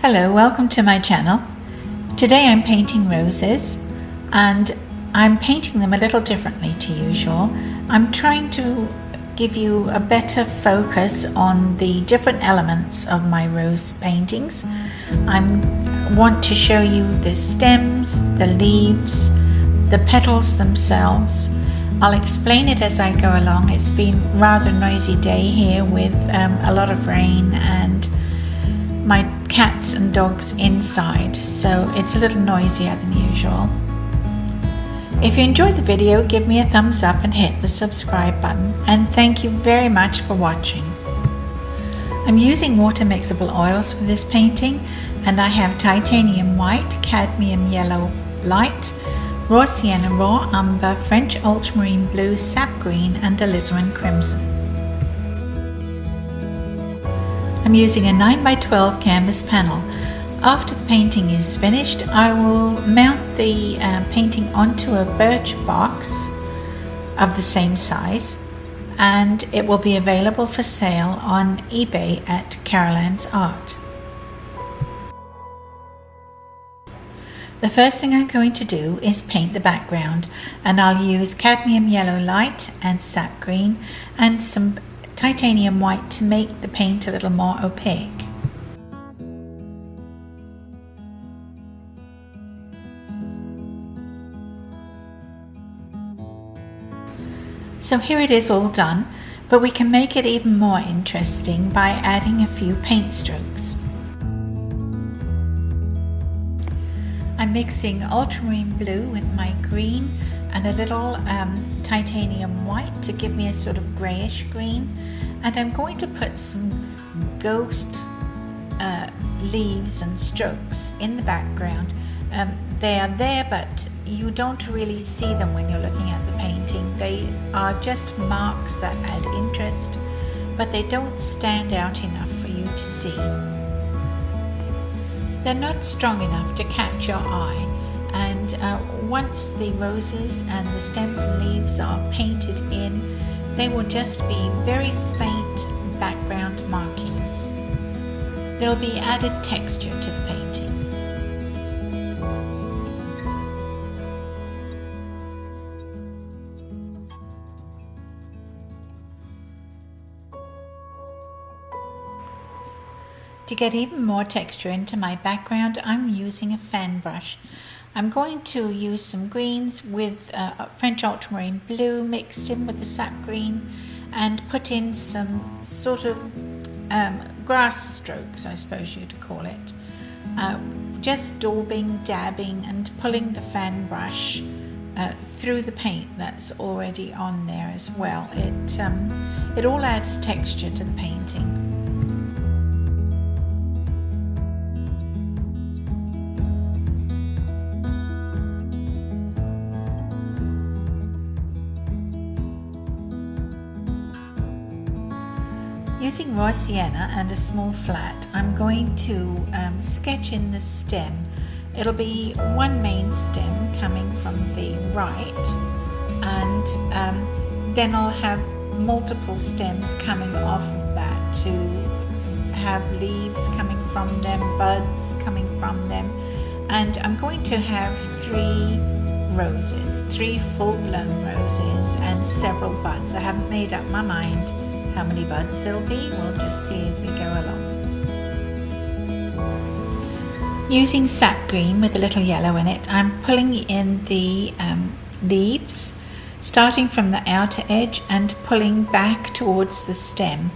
Hello, welcome to my channel. Today I'm painting roses and I'm painting them a little differently to usual. I'm trying to give you a better focus on the different elements of my rose paintings. I want to show you the stems, the leaves, the petals themselves. I'll explain it as I go along. It's been a rather noisy day here with a lot of rain and my cats and dogs inside, so it's a little noisier than usual. If you enjoyed the video, give me a thumbs up and hit the subscribe button, and thank you very much for watching. I'm using water mixable oils for this painting, and I have titanium white, cadmium yellow light, raw sienna, raw umber, French ultramarine blue, sap green and alizarin crimson. I'm using a 9x12 canvas panel. After the painting is finished, I will mount the painting onto a birch box of the same size, and it will be available for sale on eBay at Carol-Ann's Art. The first thing I'm going to do is paint the background, and I'll use cadmium yellow light and sap green and some titanium white to make the paint a little more opaque. So here it is all done, but we can make it even more interesting by adding a few paint strokes. I'm mixing ultramarine blue with my green and a little titanium white to give me a sort of grayish green, and I'm going to put some ghost leaves and strokes in the background. They are there, but you don't really see them when you're looking at the painting. They are just marks that add interest, but they don't stand out enough for you to see. They're not strong enough to catch your eye, and once the roses and the stems and leaves are painted in, they will just be very faint background markings. There'll be added texture to the painting. To get even more texture into my background, I'm using a fan brush. I'm going to use some greens with French ultramarine blue mixed in with the sap green, and put in some sort of grass strokes, I suppose you'd call it. Just daubing, dabbing and pulling the fan brush through the paint that's already on there as well. It all adds texture to the painting. Using raw sienna and a small flat, I'm going to sketch in the stem. It'll be one main stem coming from the right, and then I'll have multiple stems coming off of that to have leaves coming from them, buds coming from them, and I'm going to have 3 roses, 3 full-blown roses and several buds. I haven't made up my mind how many buds there'll be. We'll just see as we go along. Using sap green with a little yellow in it, I'm pulling in the leaves, starting from the outer edge and pulling back towards the stem.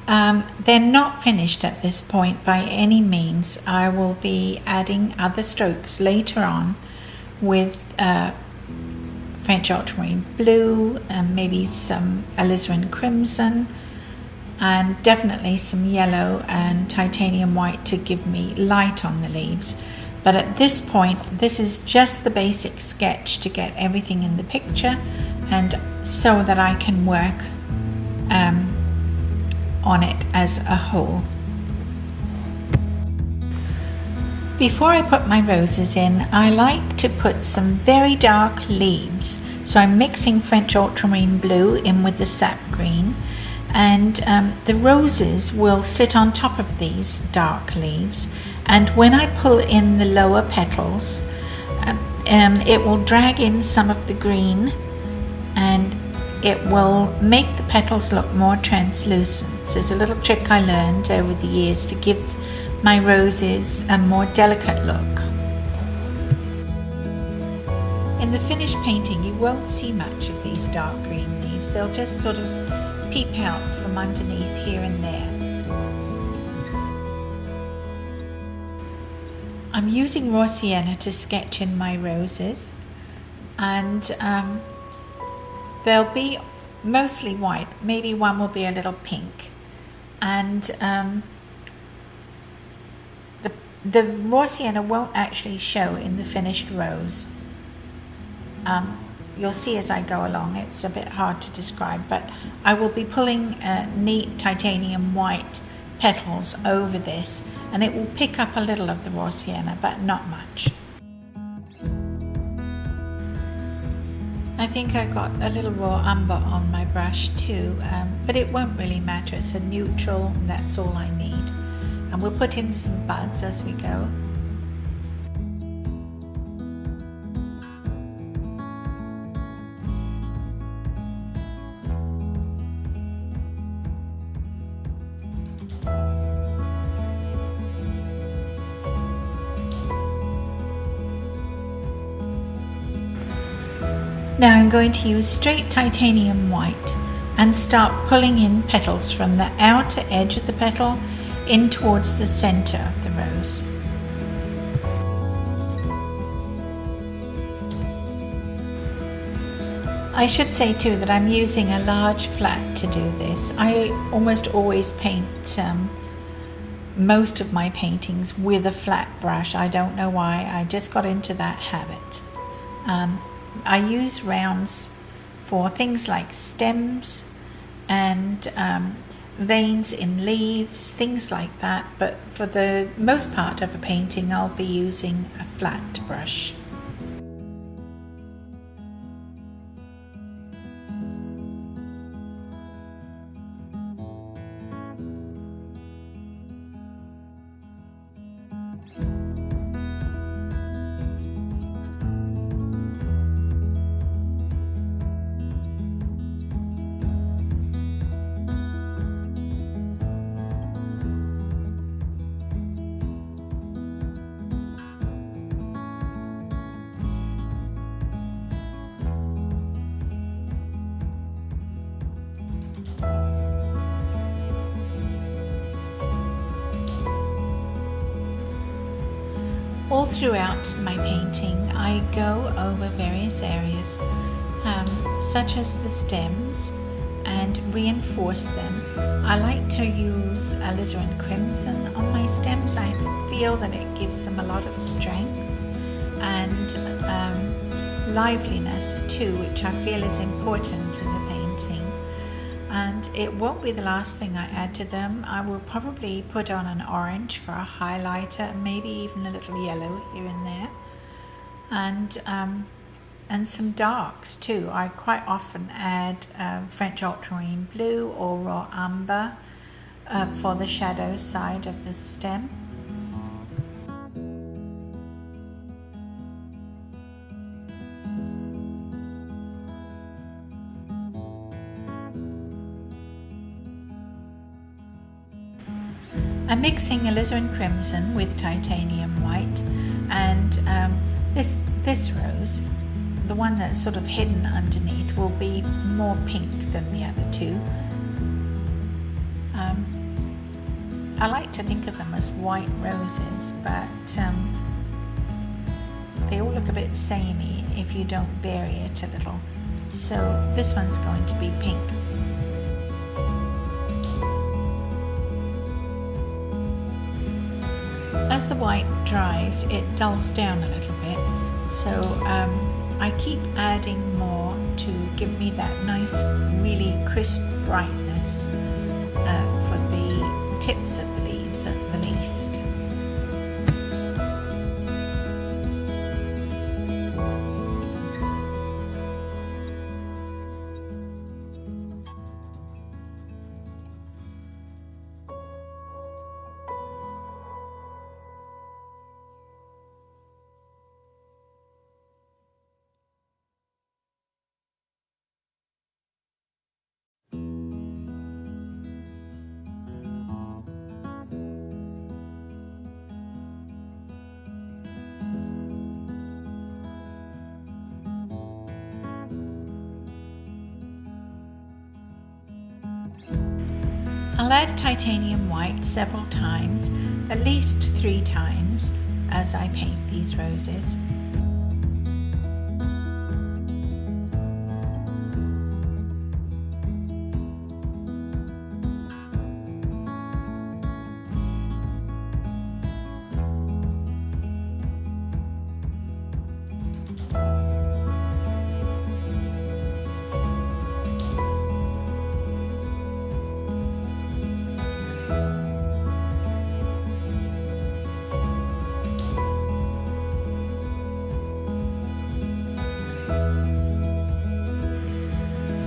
They're not finished at this point by any means. I will be adding other strokes later on with French ultramarine blue, and maybe some alizarin crimson, and definitely some yellow and titanium white to give me light on the leaves. But at this point, this is just the basic sketch to get everything in the picture, and so that I can work on it as a whole. Before I put my roses in, I like to put some very dark leaves. So I'm mixing French ultramarine blue in with the sap green, and the roses will sit on top of these dark leaves, and when I pull in the lower petals, it will drag in some of the green and it will make the petals look more translucent. So it's a little trick I learned over the years to give my roses a more delicate look. In the finished painting, you won't see much of these dark green leaves. They'll just sort of peep out from underneath here and there. I'm using raw sienna to sketch in my roses, and they'll be mostly white. Maybe one will be a little pink, and the raw sienna won't actually show in the finished rose. You'll see as I go along, it's a bit hard to describe, but I will be pulling neat titanium white petals over this, and it will pick up a little of the raw sienna, but not much. I think I got a little raw umber on my brush too, but it won't really matter. It's a neutral, and that's all I need. And we'll put in some buds as we go. Now I'm going to use straight titanium white and start pulling in petals from the outer edge of the petal in towards the center of the rose. I should say too that I'm using a large flat to do this. I almost always paint most of my paintings with a flat brush. I don't know why, I just got into that habit. I use rounds for things like stems and veins in leaves, things like that, but for the most part of a painting I'll be using a flat brush. All throughout my painting, I go over various areas, such as the stems, and reinforce them. I like to use alizarin crimson on my stems. I feel that it gives them a lot of strength and liveliness too, which I feel is important in a painting. And it won't be the last thing I add to them. I will probably put on an orange for a highlighter, maybe even a little yellow here and there, and some darks too. I quite often add French ultramarine blue or raw umber for the shadow side of the stem. I'm mixing alizarin crimson with titanium white, and this rose, the one that's sort of hidden underneath, will be more pink than the other two. I like to think of them as white roses, but they all look a bit samey if you don't vary it a little. So this one's going to be pink. As the white dries, it dulls down a little bit, so I keep adding more to give me that nice, really crisp brightness for the tips of the leaves at the least. I'll add titanium white several times, at least 3 times, as I paint these roses.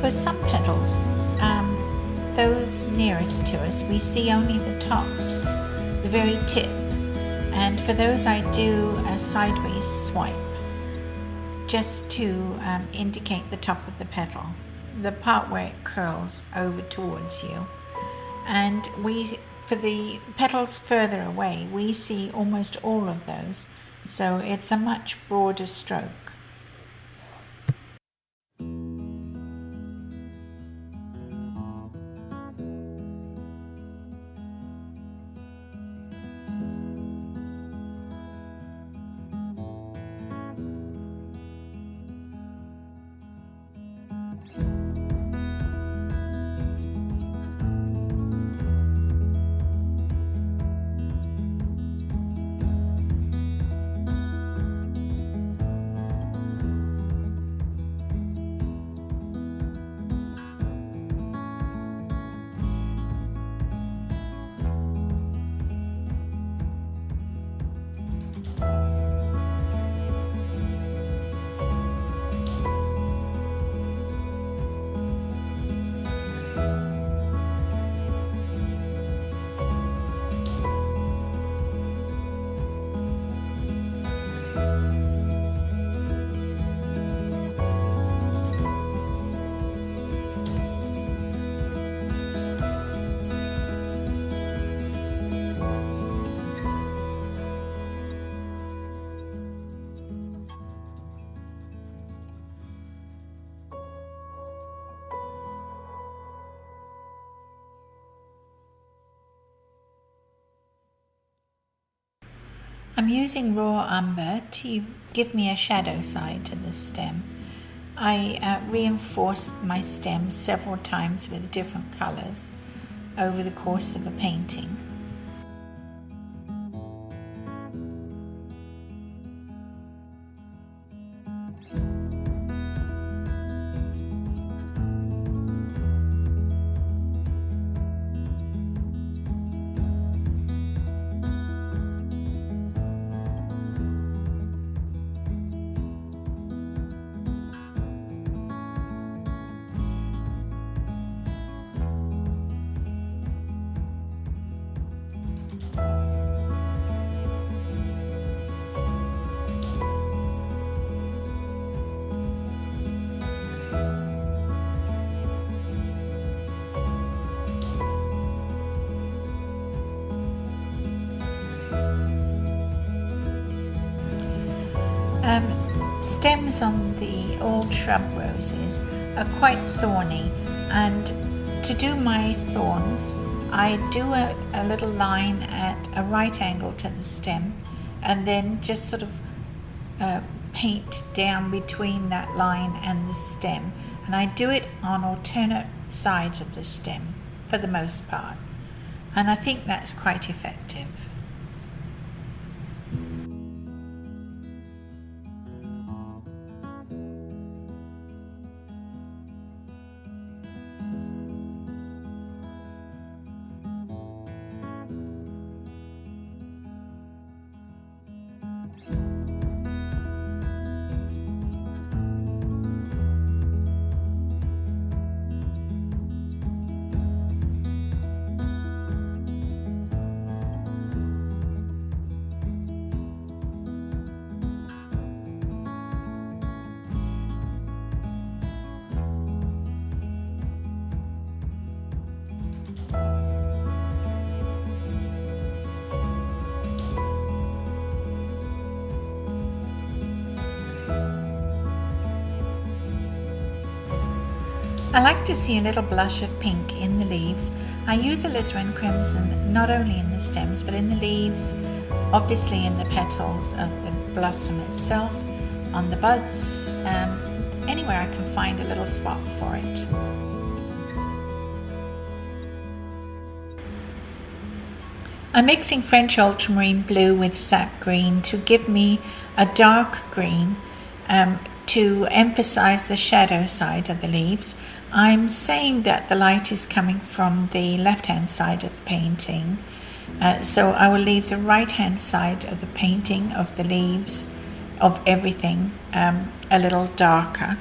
For some petals, those nearest to us, we see only the tops, the very tip, and for those I do a sideways swipe just to indicate the top of the petal, the part where it curls over towards you. And for the petals further away, we see almost all of those, so it's a much broader stroke. I'm using raw umber to give me a shadow side to the stem. I reinforced my stem several times with different colours over the course of a painting. Stems on the old shrub roses are quite thorny, and to do my thorns I do a little line at a right angle to the stem and then just sort of paint down between that line and the stem, and I do it on alternate sides of the stem for the most part, and I think that's quite effective. I like to see a little blush of pink in the leaves. I use alizarin crimson not only in the stems but in the leaves, obviously in the petals of the blossom itself, on the buds, anywhere I can find a little spot for it. I'm mixing French ultramarine blue with sap green to give me a dark green to emphasize the shadow side of the leaves. I'm saying that the light is coming from the left-hand side of the painting, so I will leave the right-hand side of the painting of the leaves, of everything, a little darker.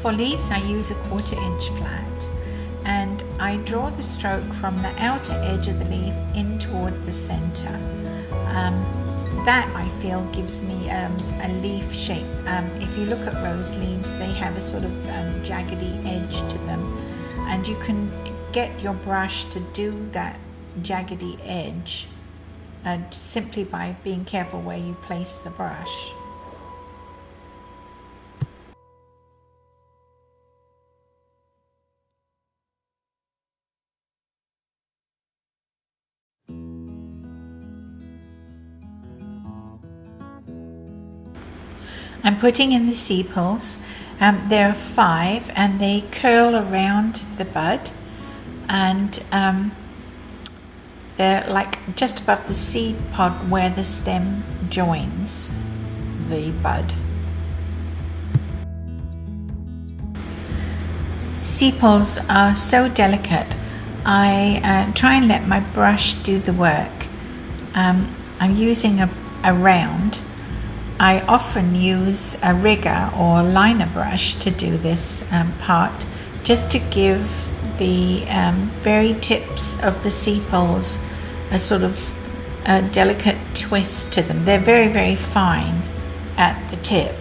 For leaves I use a 1/4 inch flat, and I draw the stroke from the outer edge of the leaf in toward the center. That I feel gives me a leaf shape. If you look at rose leaves, they have a sort of jaggedy edge to them, and you can get your brush to do that jaggedy edge simply by being careful where you place the brush. I'm putting in the sepals. There are 5 and they curl around the bud, and they're like just above the seed pod where the stem joins the bud. Sepals are so delicate. I try and let my brush do the work. I'm using a round. I often use a rigger or liner brush to do this part, just to give the very tips of the sepals a sort of delicate twist to them. They're very, very fine at the tip.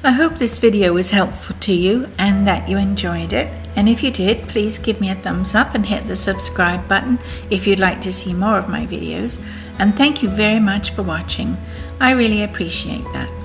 I hope this video was helpful to you and that you enjoyed it. And if you did, please give me a thumbs up and hit the subscribe button if you'd like to see more of my videos. And thank you very much for watching. I really appreciate that.